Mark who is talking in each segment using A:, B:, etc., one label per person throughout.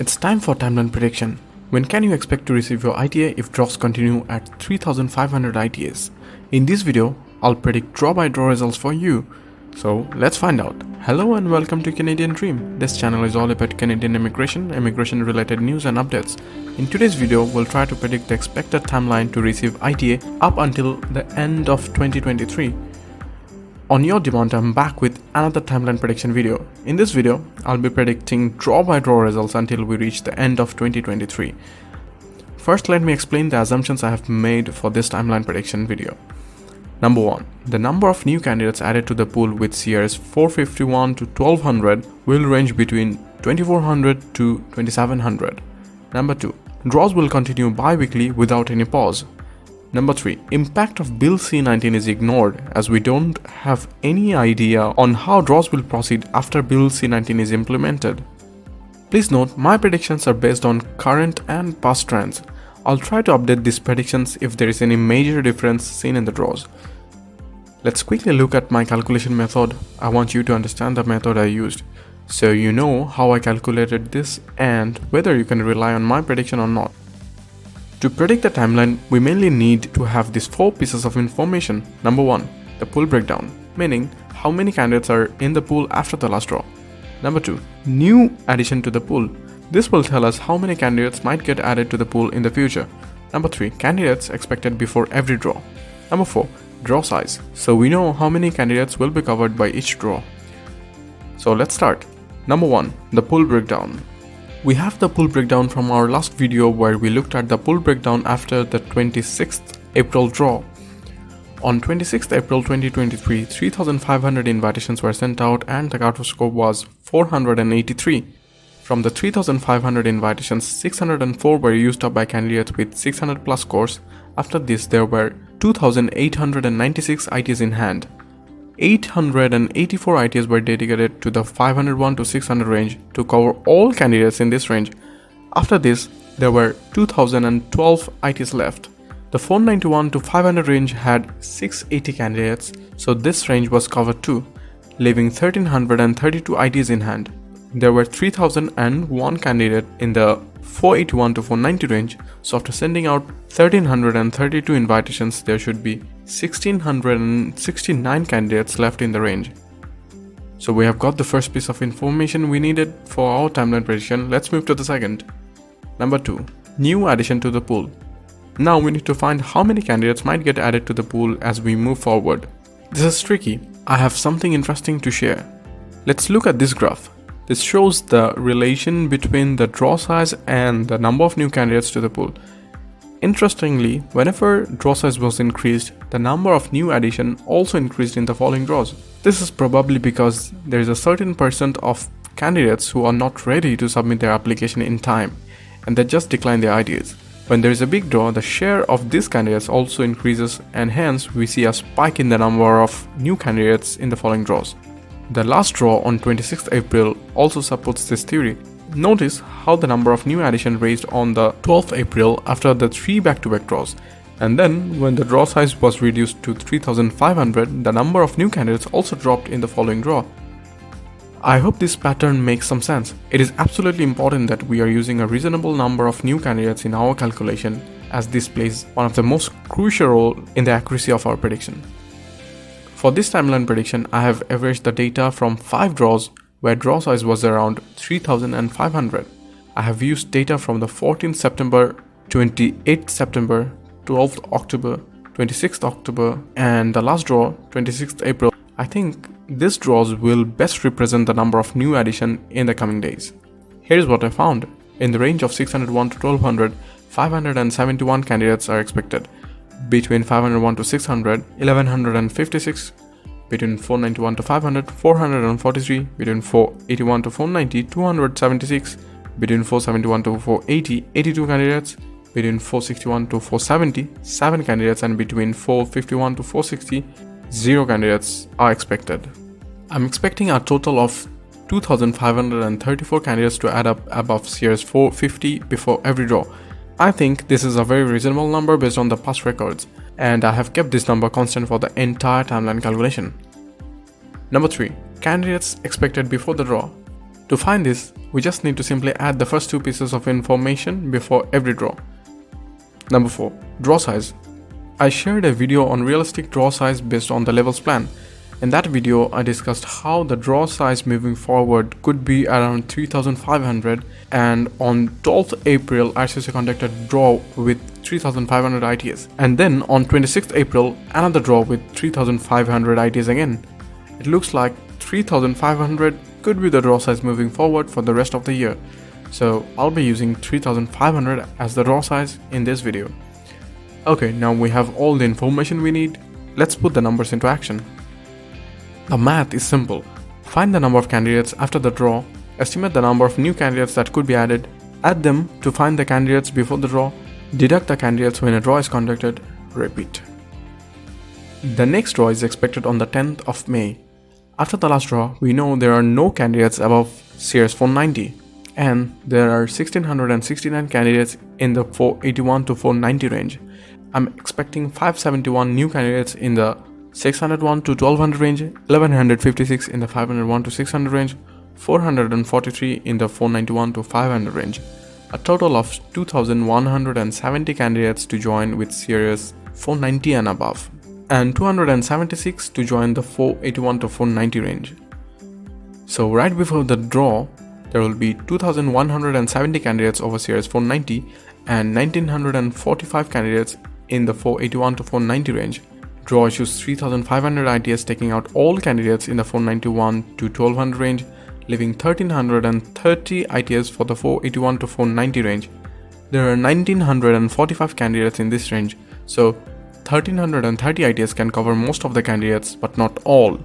A: It's time for timeline prediction. When can you expect to receive your ITA if draws continue at 3,500 ITAs? In this video, I'll predict draw by draw results for you. So let's find out. Hello and welcome to Canadian Dream. This channel is all about Canadian immigration related news and updates. In today's video, we'll try to predict the expected timeline to receive ITA up until the end of 2023. On your demand, I'm back with another timeline prediction video. In this video, I'll be predicting draw by draw results until we reach the end of 2023. First, let me explain the assumptions I have made for this timeline prediction video. Number 1. The number of new candidates added to the pool with CRS 451 to 1200 will range between 2400 to 2700. Number 2. Draws will continue bi-weekly without any pause. Number 3. Impact of Bill C-19 is ignored as we don't have any idea on how draws will proceed after Bill C-19 is implemented. Please note, my predictions are based on current and past trends. I'll try to update these predictions if there is any major difference seen in the draws. Let's quickly look at my calculation method. I want you to understand the method I used, so you know how I calculated this and whether you can rely on my prediction or not. To predict the timeline, we mainly need to have these 4 pieces of information. Number 1. The pool breakdown, meaning how many candidates are in the pool after the last draw. Number 2. New addition to the pool. This will tell us how many candidates might get added to the pool in the future. Number 3. Candidates expected before every draw. Number 4. Draw size. So we know how many candidates will be covered by each draw. So let's start. Number 1. The pool breakdown. We have the pool breakdown from our last video where we looked at the pool breakdown after the 26th April draw. On 26th April 2023, 3,500 invitations were sent out and the cutoff score was 483. From the 3,500 invitations, 604 were used up by candidates with 600 plus scores. After this, there were 2,896 ITs in hand. 884 ITs were dedicated to the 501 to 600 range to cover all candidates in this range. After this, there were 2,012 ITs left. The 491 to 500 range had 680 candidates, so this range was covered too, leaving 1,332 ITs in hand. There were 3,001 candidates in the 481 to 490 range, so after sending out 1,332 invitations, there should be 1,669 candidates left in the range. So we have got the first piece of information we needed for our timeline prediction. Let's move to the second. Number 2. New addition to the pool. Now we need to find how many candidates might get added to the pool as we move forward. This is tricky. I have something interesting to share. Let's look at this graph. This shows the relation between the draw size and the number of new candidates to the pool. Interestingly, whenever draw size was increased, the number of new addition also increased in the following draws. This is probably because there is a certain percent of candidates who are not ready to submit their application in time and they just decline their ITAs. When there is a big draw, the share of these candidates also increases and hence we see a spike in the number of new candidates in the following draws. The last draw on 26th April also supports this theory. Notice how the number of new additions raised on the 12th April after the 3 back-to-back draws. And then when the draw size was reduced to 3,500, the number of new candidates also dropped in the following draw. I hope this pattern makes some sense. It is absolutely important that we are using a reasonable number of new candidates in our calculation, as this plays one of the most crucial role in the accuracy of our prediction. For this timeline prediction, I have averaged the data from 5 draws where draw size was around 3,500. I have used data from the 14th September, 28th September, 12th October, 26th October, and the last draw, 26th April. I think these draws will best represent the number of new addition in the coming days. Here is what I found. In the range of 601 to 1200, 571 candidates are expected. Between 501 to 600, 1156. Between 491 to 500, 443. Between 481 to 490, 276. Between 471 to 480, 82 candidates. Between 461 to 470, 7 candidates, and between 451 to 460, 0 candidates are expected. I'm expecting a total of 2,534 candidates to add up above CRS 450 before every draw. I think this is a very reasonable number based on the past records, and I have kept this number constant for the entire timeline calculation. Number 3. Candidates expected before the draw. To find this, we just need to simply add the first two pieces of information before every draw. Number 4. Draw size. I shared a video on realistic draw size based on the levels plan. In that video, I discussed how the draw size moving forward could be around 3,500, and on 12th April, IRCC conducted a draw with 3,500 ITAs. And then on 26th April, another draw with 3,500 ITAs again. It looks like 3,500 could be the draw size moving forward for the rest of the year. So I'll be using 3,500 as the draw size in this video. Okay, now we have all the information we need. Let's put the numbers into action. The math is simple. Find the number of candidates after the draw, estimate the number of new candidates that could be added, add them to find the candidates before the draw, deduct the candidates when a draw is conducted, repeat. The next draw is expected on the 10th of May. After the last draw, we know there are no candidates above CS 490, and there are 1,669 candidates in the 481 to 490 range. I'm expecting 571 new candidates in the 601 to 1200 range, 1156 in the 501 to 600 range, 443 in the 491 to 500 range. A total of 2,170 candidates to join with series 490 and above, and 276 to join the 481 to 490 range. So right before the draw, there will be 2,170 candidates over series 490 and 1,945 candidates in the 481 to 490 range. Draw issues 3,500 ITAs, taking out all candidates in the 491 to 1200 range, leaving 1,330 ITAs for the 481 to 490 range. There are 1,945 candidates in this range, so 1,330 ITAs can cover most of the candidates but not all.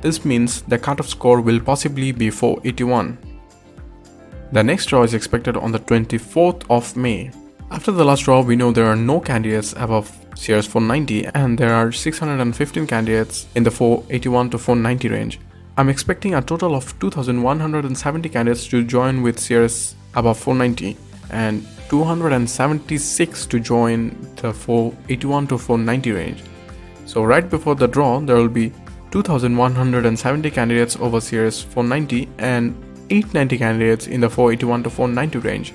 A: This means the cutoff score will possibly be 481. The next draw is expected on the 24th of May. After the last draw, we know there are no candidates above CS 490 and there are 615 candidates in the 481 to 490 range. I'm expecting a total of 2,170 candidates to join with CS above 490 and 276 to join the 481 to 490 range. So right before the draw, there will be 2,170 candidates over CS 490 and 890 candidates in the 481 to 490 range.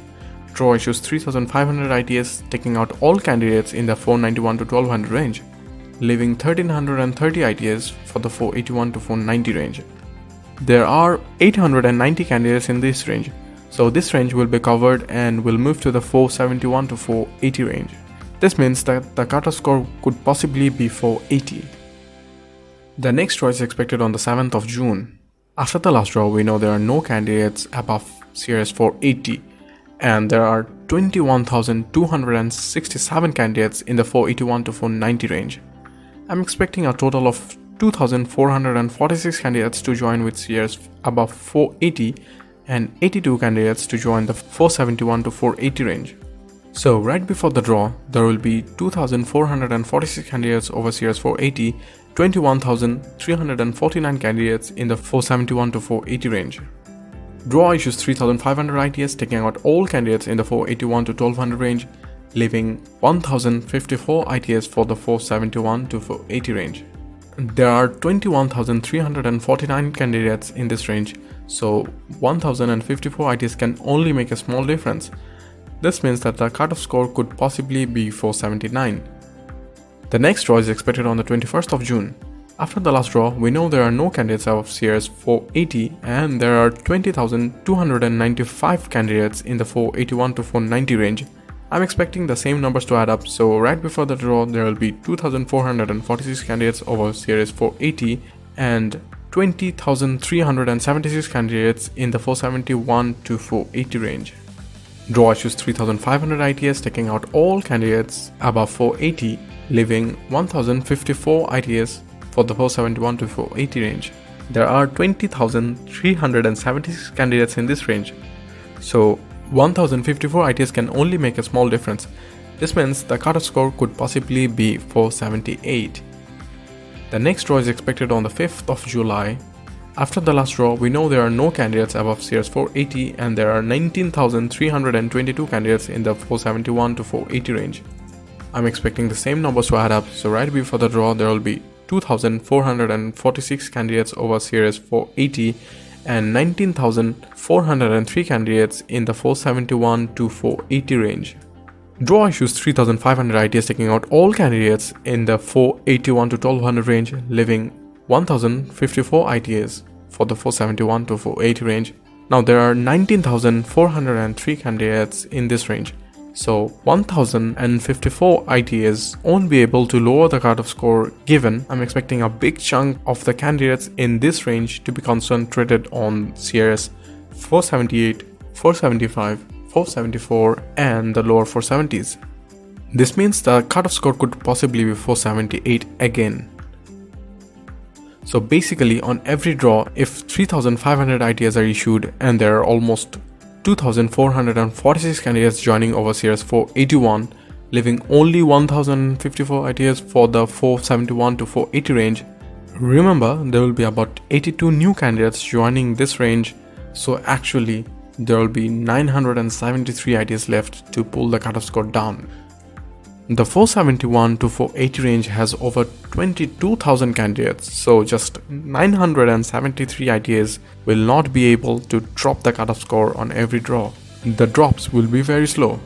A: Draw issues 3,500 ITAs, taking out all candidates in the 491 to 1200 range, leaving 1,330 ITAs for the 481 to 490 range. There are 890 candidates in this range, so this range will be covered and will move to the 471 to 480 range. This means that the cutoff score could possibly be 480. The next draw is expected on the 7th of June. After the last draw, we know there are no candidates above CS 480 and there are 21,267 candidates in the 481 to 490 range. I'm expecting a total of 2,446 candidates to join with CS above 480 and 82 candidates to join the 471 to 480 range. So right before the draw, there will be 2,446 candidates over CS 480, 21,349 candidates in the 471 to 480 range. Draw issues 3,500 ITAs, taking out all candidates in the 481 to 1200 range, leaving 1,054 ITAs for the 471 to 480 range. There are 21,349 candidates in this range, so 1,054 ITAs can only make a small difference. This means that the cutoff score could possibly be 479. The next draw is expected on the 21st of June. After the last draw, we know there are no candidates above CS 480 and there are 20,295 candidates in the 481 to 490 range. I'm expecting the same numbers to add up, so right before the draw there will be 2,446 candidates over CS 480 and 20,376 candidates in the 471 to 480 range. Draw issues 3,500 ITAs, taking out all candidates above 480, leaving 1,054 ITAs for the 471 to 480 range. There are 20,376 candidates in this range, so 1,054 ITAs can only make a small difference. This means the cutoff score could possibly be 478. The next draw is expected on the 5th of July. After the last draw, we know there are no candidates above CS 480 and there are 19,322 candidates in the 471 to 480 range. I'm expecting the same numbers to add up, so right before the draw there will be 2,446 candidates over CS 480 and 19,403 candidates in the 471 to 480 range. Draw issues 3,500 ITAs, taking out all candidates in the 481 to 1200 range, leaving 1,054 ITAs for the 471 to 480 range. Now there are 19,403 candidates in this range, so 1,054 ITAs won't be able to lower the cutoff score, given I'm expecting a big chunk of the candidates in this range to be concentrated on CRS 478, 475, 474 and the lower 470s. This means the cutoff score could possibly be 478 again. So basically, on every draw, if 3,500 ITAs are issued and there are almost 2,446 candidates joining over CRS 481, leaving only 1,054 ITAs for the 471 to 480 range, remember there will be about 82 new candidates joining this range, so actually there will be 973 ITAs left to pull the cutoff score down. The 471 to 480 range has over 22,000 candidates, so just 973 ITAs will not be able to drop the cutoff score on every draw. The drops will be very slow.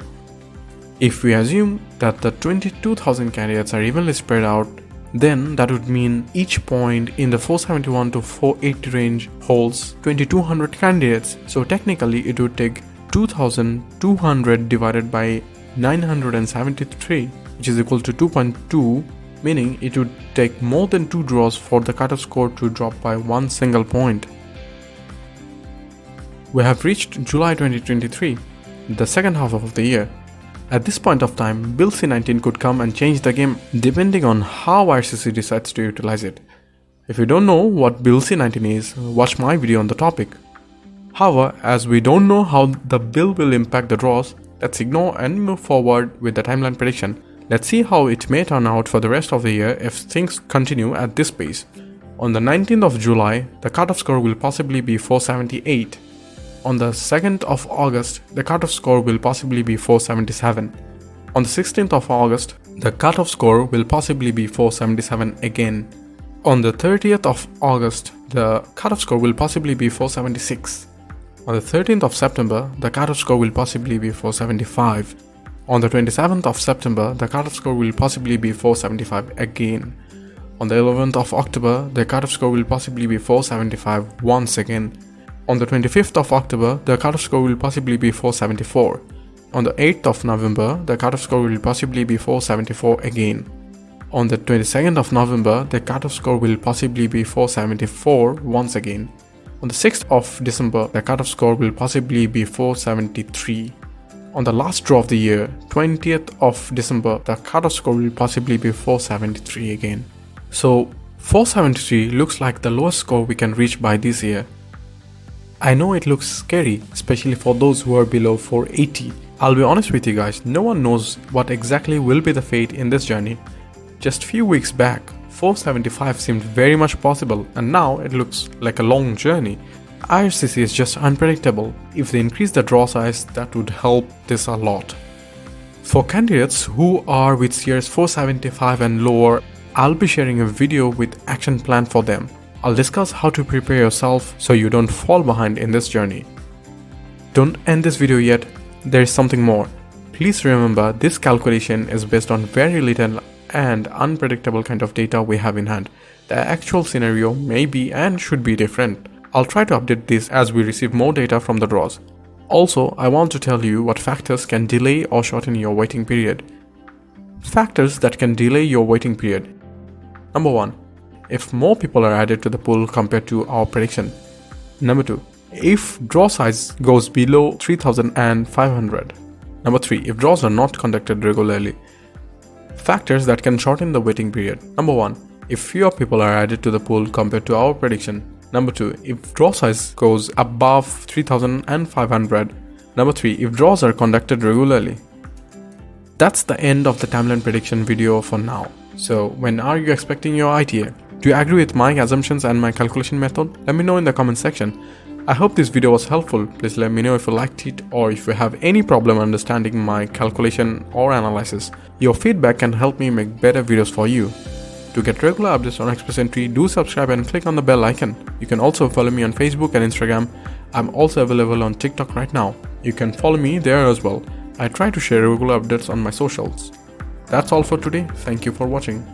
A: If we assume that the 22,000 candidates are evenly spread out, then that would mean each point in the 471 to 480 range holds 2,200 candidates, so technically it would take 2,200 divided by 973, which is equal to 2.2, meaning it would take more than 2 draws for the cutoff score to drop by one single point. We have reached July 2023, the second half of the year. At this point of time, Bill C-19 could come and change the game depending on how IRCC decides to utilize it. If you don't know what Bill C-19 is, watch my video on the topic. However, as we don't know how the bill will impact the draws, let's ignore and move forward with the timeline prediction. Let's see how it may turn out for the rest of the year if things continue at this pace. On the 19th of July, the cutoff score will possibly be 478. On the 2nd of August, the cutoff score will possibly be 477. On the 16th of August, the cutoff score will possibly be 477 again. On the 30th of August, the cutoff score will possibly be 476. On the 13th of September, the cutoff score will possibly be 475. On the 27th of September, the cutoff score will possibly be 475 again. On the 11th of October, the cutoff score will possibly be 475 once again. On the 25th of October, the cutoff score will possibly be 474. On the 8th of November, the cutoff score will possibly be 474 again. On the 22nd of November, the cutoff score will possibly be 474 once again. On the 6th of December, the cutoff score will possibly be 473. On the last draw of the year, 20th of December, the cutoff score will possibly be 473 again. So 473 looks like the lowest score we can reach by this year. I know it looks scary, especially for those who are below 480. I'll be honest with you guys, no one knows what exactly will be the fate in this journey. Just few weeks back, 475 seemed very much possible, and now it looks like a long journey. IRCC is just unpredictable. If they increase the draw size, that would help this a lot. For candidates who are with CRS 475 and lower, I'll be sharing a video with action plan for them. I'll discuss how to prepare yourself so you don't fall behind in this journey. Don't end this video yet, there is something more. Please remember, this calculation is based on very little and unpredictable kind of data we have in hand. The actual scenario may be and should be different. I'll try to update this as we receive more data from the draws. Also, I want to tell you what factors can delay or shorten your waiting period. Factors that can delay your waiting period. Number 1. If more people are added to the pool compared to our prediction. Number 2. If draw size goes below 3,500. Number 3. If draws are not conducted regularly. Factors that can shorten the waiting period. Number 1. If fewer people are added to the pool compared to our prediction. Number 2. If draw size goes above 3,500. Number 3. If draws are conducted regularly. That's the end of the timeline prediction video for now. So when are you expecting your ITA? Do you agree with my assumptions and my calculation method? Let me know in the comment section. I hope this video was helpful. Please let me know if you liked it or if you have any problem understanding my calculation or analysis. Your feedback can help me make better videos for you. To get regular updates on Express Entry, do subscribe and click on the bell icon. You can also follow me on Facebook and Instagram. I'm also available on TikTok right now. You can follow me there as well. I try to share regular updates on my socials. That's all for today. Thank you for watching.